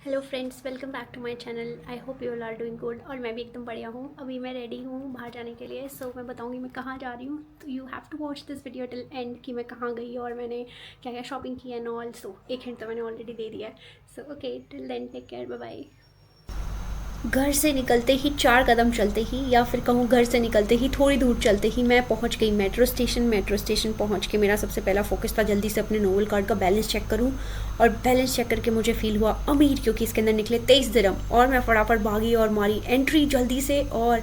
Hello friends, welcome back to my channel. I hope you all are doing good. और मैं भी एकदम बढ़िया हूँ। अभी मैं रेडी हूँ बाहर जाने के लिए। सो मैं बताऊँगी मैं कहाँ जा रही हूँ। तो you have to watch this video till end कि मैं कहाँ गई और मैंने क्या क्या शॉपिंग की एंड ऑल। सो एक हिंट तो मैंने ऑलरेडी दे दिया है। So okay, till then take care, bye bye. घर से निकलते ही 4 कदम चलते ही या फिर कहूँ घर से निकलते ही थोड़ी दूर चलते ही मैं पहुँच गई मेट्रो स्टेशन। मेट्रो स्टेशन पहुँच के मेरा सबसे पहला फोकस था जल्दी से अपने नोबल कार्ड का बैलेंस चेक करूँ। और बैलेंस चेक करके मुझे फील हुआ अमीर, क्योंकि इसके अंदर निकले 23 दिरहम। और मैं फटाफट भागी और मारी एंट्री जल्दी से। और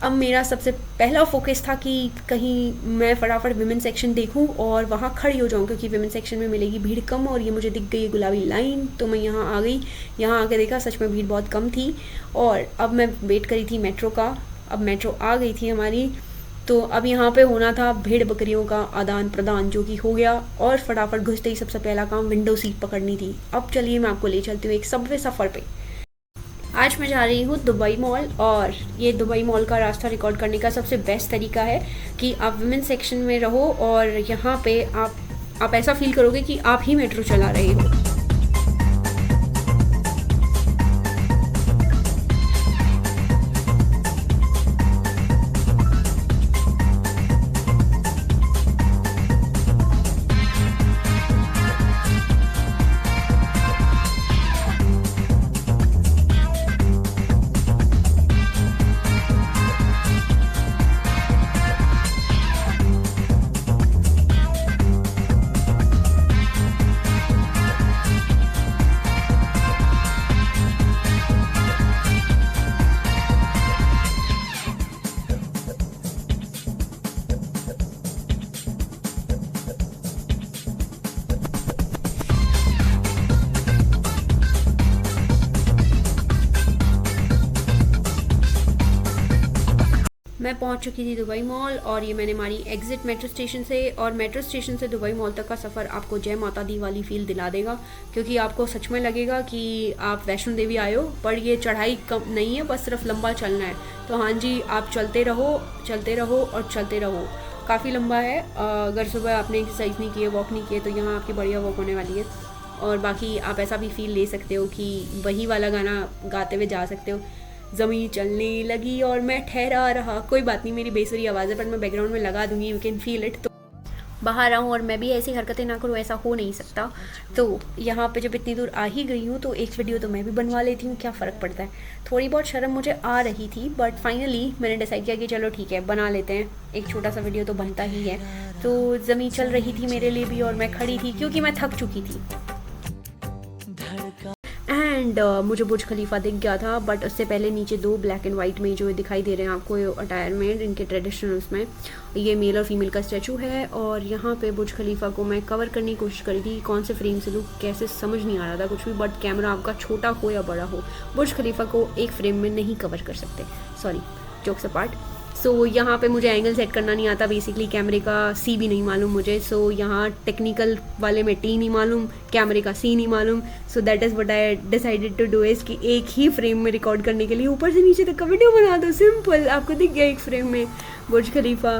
अब मेरा सबसे पहला फोकस था कि कहीं मैं फटाफट विमेन सेक्शन देखूं और वहाँ खड़ी हो जाऊं, क्योंकि विमेन सेक्शन में मिलेगी भीड़ कम। और ये मुझे दिख गई गुलाबी लाइन, तो मैं यहाँ आ गई। यहाँ आके देखा सच में भीड़ बहुत कम थी। और अब मैं वेट करी थी मेट्रो का। अब मेट्रो आ गई थी हमारी। तो अब यहाँ पे होना था भेड़ बकरियों का आदान प्रदान, जो कि हो गया। और फटाफट घुसते ही सबसे पहला काम विंडो सीट पकड़नी थी। अब चलिए मैं आपको ले चलती हूँ एक सबवे सफ़र पे। आज मैं जा रही हूँ दुबई मॉल। और ये दुबई मॉल का रास्ता रिकॉर्ड करने का सबसे बेस्ट तरीका है कि आप वुमेन सेक्शन में रहो और यहाँ पे आप ऐसा फील करोगे कि आप ही मेट्रो चला रहे हो। मैं पहुंच चुकी थी दुबई मॉल और ये मैंने मारी एग्जिट मेट्रो स्टेशन से। और मेट्रो स्टेशन से दुबई मॉल तक का सफ़र आपको जय माता दी वाली फील दिला देगा, क्योंकि आपको सच में लगेगा कि आप वैष्णो देवी आए हो। पर ये चढ़ाई कम नहीं है, बस सिर्फ लंबा चलना है। तो हाँ जी, आप चलते रहो और चलते रहो। काफ़ी लंबा है। अगर सुबह आपने एक्सरसाइज नहीं की है, वॉक नहीं किए, तो यहाँ आपकी बढ़िया वॉक होने वाली है। और बाकी आप ऐसा भी फील ले सकते हो कि वही वाला गाना गाते हुए जा सकते हो, ज़मीन चलने लगी और मैं ठहरा रहा। कोई बात नहीं, मेरी बेसुरी आवाज़ है, पर मैं बैकग्राउंड में लगा दूंगी, यू कैन फील इट। तो बाहर आऊँ और मैं भी ऐसी हरकतें ना करूँ, ऐसा हो नहीं सकता। तो यहाँ पे जब इतनी दूर आ ही गई हूँ तो एक वीडियो तो मैं भी बनवा लेती हूँ, क्या फ़र्क पड़ता है। थोड़ी बहुत शर्म मुझे आ रही थी, बट फाइनली मैंने डिसाइड किया कि चलो ठीक है, बना लेते हैं। एक छोटा सा वीडियो तो बनता ही है। तो ज़मीन चल रही थी मेरे लिए भी, और मैं खड़ी थी क्योंकि मैं थक चुकी थी। एंड मुझे बुर्ज खलीफा दिख गया था, बट उससे पहले नीचे 2 ब्लैक एंड वाइट में जो दिखाई दे रहे हैं आपको अटायर में, इनके ट्रेडिशनल उसमें ये मेल और फीमेल का स्टैचू है। और यहाँ पे बुर्ज खलीफा को मैं कवर करने की कोशिश करी थी, कौन से फ्रेम से लूँ कैसे समझ नहीं आ रहा था कुछ भी। बट कैमरा आपका छोटा हो या बड़ा हो, बुर्ज खलीफा को एक फ्रेम में नहीं कवर कर सकते। Sorry, jokes apart. सो यहाँ पे मुझे एंगल सेट करना नहीं आता, बेसिकली कैमरे का सी भी नहीं मालूम मुझे। सो यहाँ टेक्निकल वाले में टी नहीं मालूम, कैमरे का सी नहीं मालूम। So that is what I decided to do is कि एक ही फ्रेम में रिकॉर्ड करने के लिए ऊपर से नीचे तक का वीडियो बना दो। सिंपल, आपको दिख गया एक फ्रेम में बुर्ज खलीफा।